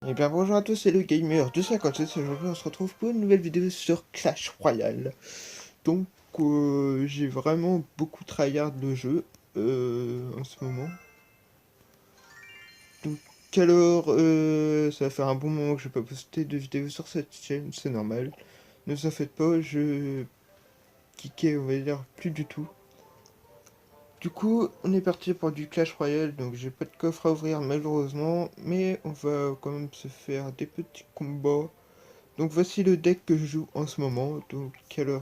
Et bien bonjour à tous, c'est le gamer 257, aujourd'hui on se retrouve pour une nouvelle vidéo sur Clash Royale. Donc j'ai vraiment beaucoup tryhard le jeu en ce moment. Donc alors ça va faire un bon moment que je n'ai pas posté de vidéo sur cette chaîne, c'est normal. Ne vous en faites pas, je kickais on va dire plus du tout. Du coup on est parti pour du Clash Royale, donc j'ai pas de coffre à ouvrir malheureusement, mais on va quand même se faire des petits combats. Donc voici le deck que je joue en ce moment. Donc alors,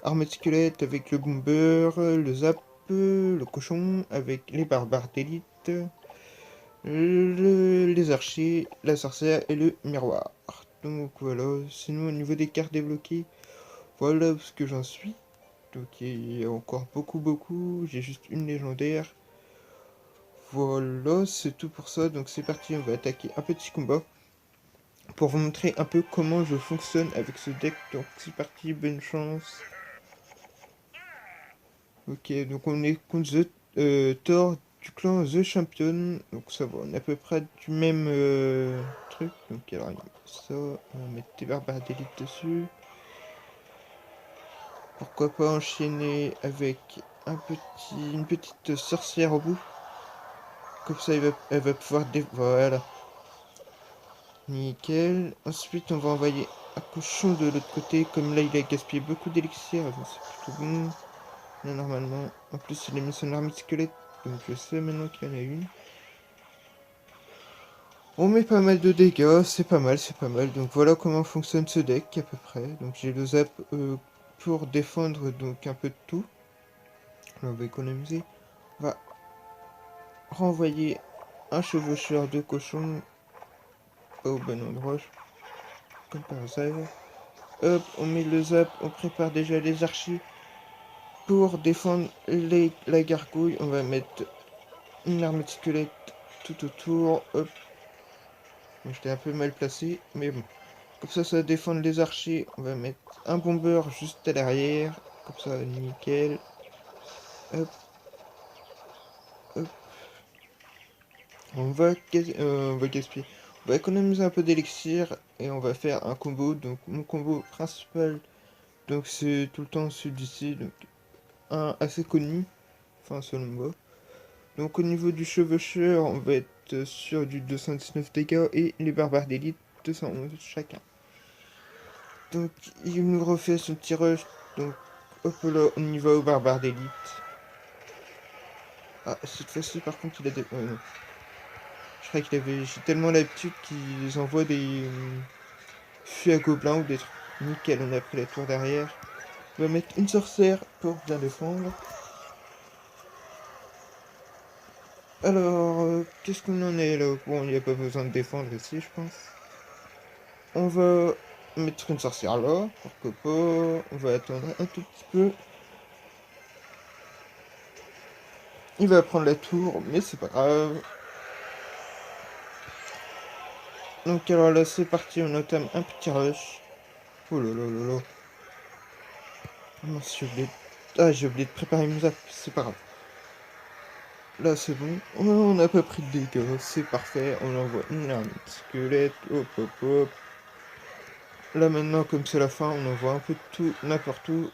armée de squelette avec le bomber, le zap, le cochon avec les barbares d'élite, les archers, la sorcière et le miroir. Donc voilà, sinon au niveau des cartes débloquées, voilà ce que j'en suis. Donc il y a encore beaucoup, j'ai juste une légendaire. Voilà, c'est tout pour ça, donc c'est parti, on va attaquer un petit combat pour vous montrer un peu comment je fonctionne avec ce deck. Donc c'est parti, bonne chance. Ok, donc on est contre Thor du clan The Champion. Donc ça va, on est à peu près du même truc. Donc alors ça, on va mettre des barbares d'élite dessus. Pourquoi pas enchaîner avec une petite sorcière au bout. Comme ça elle va pouvoir voilà. Nickel. Ensuite on va envoyer un cochon de l'autre côté. Comme là il a gaspillé beaucoup d'élixir, donc c'est plutôt bon. Là normalement, en plus il a mis son arme squelette, donc je sais maintenant qu'il y en a une. On met pas mal de dégâts, c'est pas mal, c'est pas mal. Donc voilà comment fonctionne ce deck à peu près. Donc j'ai le zap pour défendre donc un peu de tout. Là, on va économiser. On va renvoyer un chevaucheur de cochon pas au bon endroit, comme par hasard. Hop, on met le zap, on prépare déjà les archers pour défendre la gargouille. On va mettre une arme de squelette tout autour. Hop, j'étais un peu mal placé, mais bon. Comme ça va défendre les archers. On va mettre un bomber juste à l'arrière. Comme ça, nickel. Hop, hop. On va gaspiller. On va économiser un peu d'élixir et on va faire un combo. Donc mon combo principal, donc c'est tout le temps celui-ci, donc un assez connu, enfin selon moi. Donc au niveau du chevaucheur, on va être sur du 219 dégâts et les barbares d'élite 211 chacun. Donc il nous refait son petit rush. Donc hop là, on y va au barbare d'élite. Ah, cette fois-ci par contre il a des... non. Je crois qu'il avait... J'ai tellement l'habitude qu'ils envoient des fûts à gobelins ou des trucs. Nickel, on a pris la tour derrière. On va mettre une sorcière pour bien défendre. Alors, qu'est-ce qu'on en est là? Bon, il n'y a pas besoin de défendre ici, je pense. On va mettre une sorcière là, pourquoi pas. On va attendre un tout petit peu. Il va prendre la tour, mais c'est pas grave. Donc alors là, c'est parti, on entame un petit rush. Oh là là là là. Oh mince, j'ai oublié... Ah, j'ai oublié de préparer mes zap, c'est pas grave. Là, c'est bon. Oh, on n'a pas pris de dégâts, c'est parfait. On envoie une arme de squelette. Hop, hop, hop. Là, maintenant, comme c'est la fin, on envoie un peu de tout, n'importe où.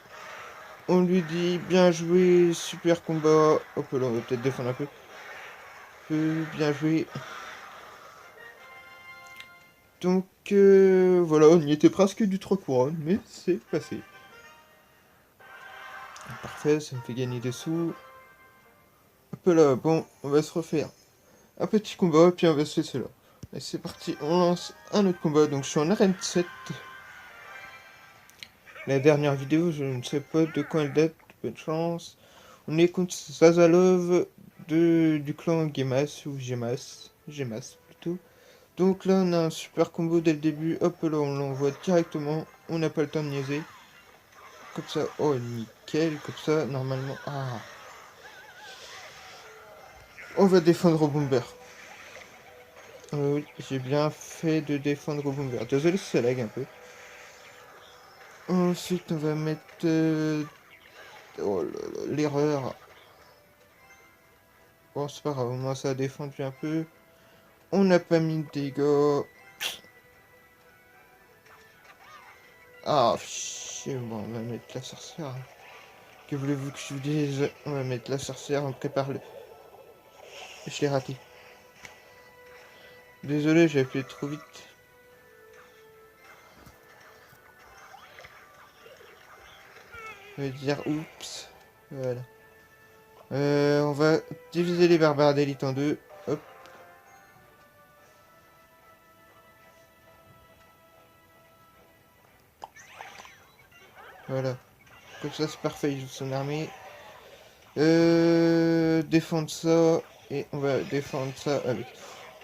On lui dit bien joué, super combat. Hop là, on va peut-être défendre un peu. Bien joué. Donc, voilà, on y était presque du 3 couronnes, mais c'est passé. Parfait, ça me fait gagner des sous. Hop là, bon, on va se refaire un petit combat, puis on va se laisser là. Et c'est parti, on lance un autre combat. Donc je suis en arène 7. La dernière vidéo, je ne sais pas de quand elle date, bonne chance. On est contre Zazalov du clan Gemas, ou Gemas plutôt. Donc là, on a un super combo dès le début. Hop là, on l'envoie directement. On n'a pas le temps de niaiser. Comme ça, oh nickel, comme ça, normalement. Ah, on va défendre au bomber. Oui, j'ai bien fait de défendre au bomber. Désolé si ça lag un peu. Ensuite, on va mettre... oh l'erreur. Bon, c'est pas grave, au moins ça a défendu un peu. On n'a pas mis de dégâts. Ah, bon, on va mettre la sorcière. Que voulez-vous que je vous dise? On va mettre la sorcière, on prépare le... Je l'ai raté. Désolé, j'ai appuyé trop vite. Je vais dire oups. Voilà. On va diviser les barbares d'élite en deux. Hop. Voilà. Comme ça, c'est parfait, il joue son armée. Défendre ça. Et on va défendre ça avec...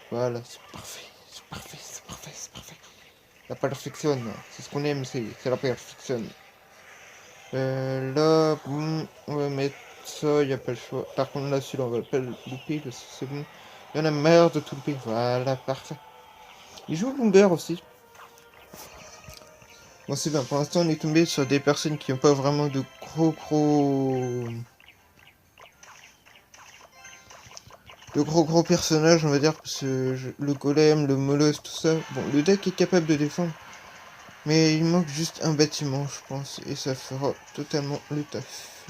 Voilà, c'est parfait. C'est parfait, c'est parfait, c'est parfait. La perfection, c'est ce qu'on aime, c'est la perfection. Là, boum, on va mettre ça, il n'y a pas le choix. Par contre, là, celui-là, on va pas le louper, parce que c'est bon. Il y en a marre de tout louper. Voilà, parfait. Il joue Bomber aussi. Bon, c'est bien, pour l'instant, on est tombé sur des personnes qui n'ont pas vraiment de gros personnages, on va dire, parce que le golem, le molosse, tout ça. Bon, le deck est capable de défendre. Mais il manque juste un bâtiment, je pense, et ça fera totalement le taf.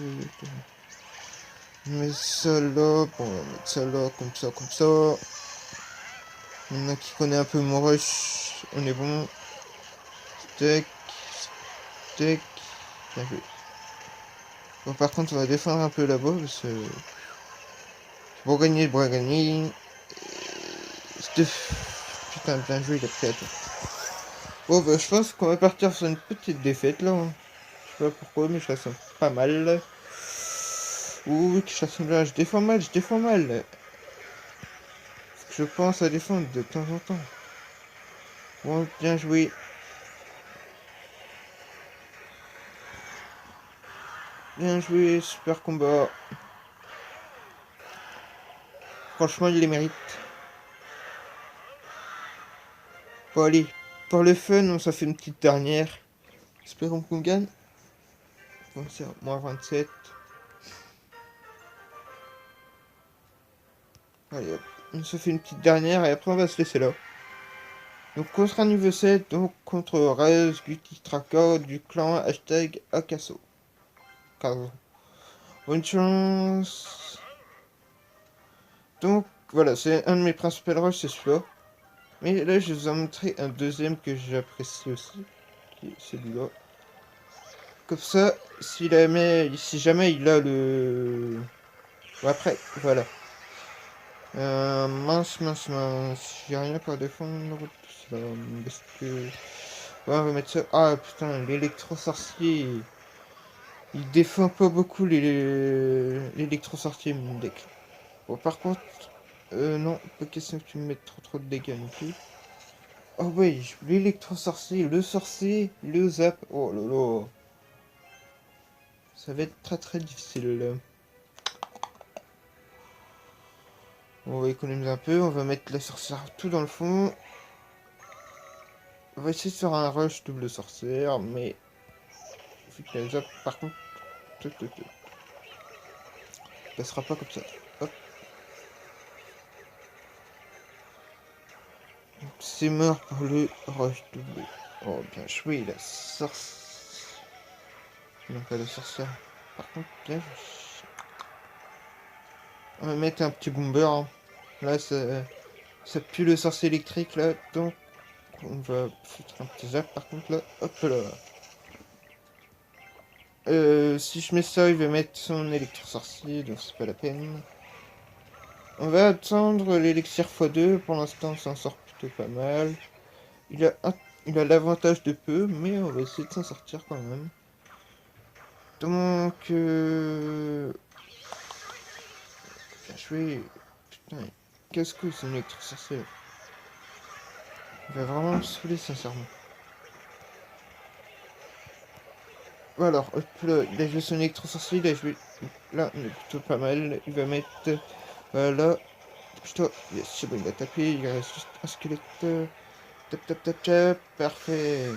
Mais ça là, bon, on va mettre ça là, comme ça, comme ça. Maintenant qui connaît un peu mon rush, on est bon. Steak, steak, bien joué. Bon, par contre, on va défendre un peu là-bas, parce que... Pour gagner, pour gagner. Putain, bien joué, il a pris à toi. Bon, bah, je pense qu'on va partir sur une petite défaite, là. Hein. Je sais pas pourquoi, mais je la sens pas mal. Ouh, je la sens là, je défends mal, je défends mal. Je pense à défendre de temps en temps. Bon, bien joué. Bien joué, super combat. Franchement, il les mérite. Bon, allez, pour le fun, on s'en fait une petite dernière. Espérons qu'on gagne. Bon, c'est moins 27. Allez, hop. On se fait une petite dernière et après on va se laisser là. Donc, on sera niveau 7, donc contre Rez, Guti Tracker, du clan hashtag Akaso. Bonne chance. Donc, voilà, c'est un de mes principaux rushs, c'est celui-là. Mais là, je vous ai montré un deuxième que j'apprécie aussi, qui est celui-là. Comme ça, si jamais il a le... Bon, après, voilà. Mince. J'ai rien pour défendre tout ça. Parce que... Ouais, on va mettre ça... Ah, putain, l'électro-sorcier... Il défend pas beaucoup l'électro-sorcier, mon deck. Bon, par contre... non, pas question que tu me mettes trop de dégâts non plus. Oh oui, l'électro-sorcier, le sorcier, le zap. Oh là là. Ça va être très difficile là. On va économiser un peu, on va mettre la sorcière tout dans le fond. On va essayer de faire un rush double sorcière, mais... Vu que la zap, par contre... Ça sera pas comme ça. Hop. C'est mort pour le rush double. Oh, bien joué, la sorcière. Non, pas la sorcière. Par contre, bien joué. On va mettre un petit bomber. Hein. Là, ça pue le sorcier électrique, là. Donc, on va foutre un petit zap, par contre, là. Hop là. Si je mets ça, il va mettre son électro-sorcier, donc c'est pas la peine. On va attendre l'élixir x2. Pour l'instant, on s'en sort plutôt pas mal. Il a l'avantage de peu, mais on va essayer de s'en sortir quand même. Donc, bien joué. Putain, qu'est-ce que c'est une électro-sorcier? Il va vraiment me saouler, sincèrement. Bon alors, hop là, il a joué son électro-sorcier, il a joué... Là, on est plutôt pas mal. Il va mettre... Voilà. Putain, yes, c'est bon, il a tapé, il reste juste un squelette. Tap, parfait.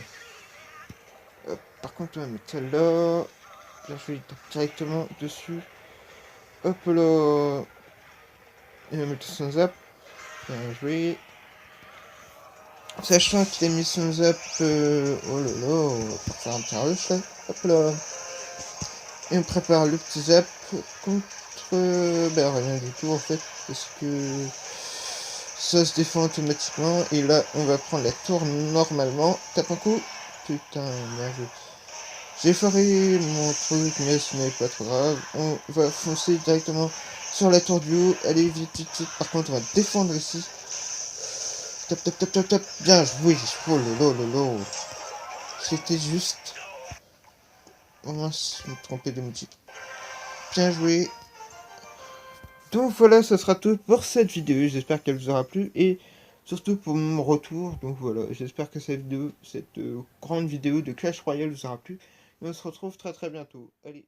Hop, par contre, on va mettre celle-là. Là, je vais taper directement dessus. Hop là. Il va mettre son zap. Bien joué. Sachant que les missions zap, oh là là, on va faire un petit rush là. Hop là. Et on prépare le petit zap contre... ben rien du tout en fait, parce que ça se défend automatiquement. Et là, on va prendre la tour normalement. Tape un coup. Putain, merde. J'ai foiré mon truc, mais ce n'est pas trop grave. On va foncer directement sur la tour du haut. Allez, vite, vite, vite. Par contre, on va défendre ici. Top, top, top, top, top. Bien joué. Oh lolo, lolo. C'était juste... Oh mince, je me trompais de musique. Bien joué. Donc voilà, ce sera tout pour cette vidéo. J'espère qu'elle vous aura plu. Et surtout pour mon retour. Donc voilà, j'espère que cette vidéo, cette grande vidéo de Clash Royale vous aura plu. Et on se retrouve très très bientôt. Allez.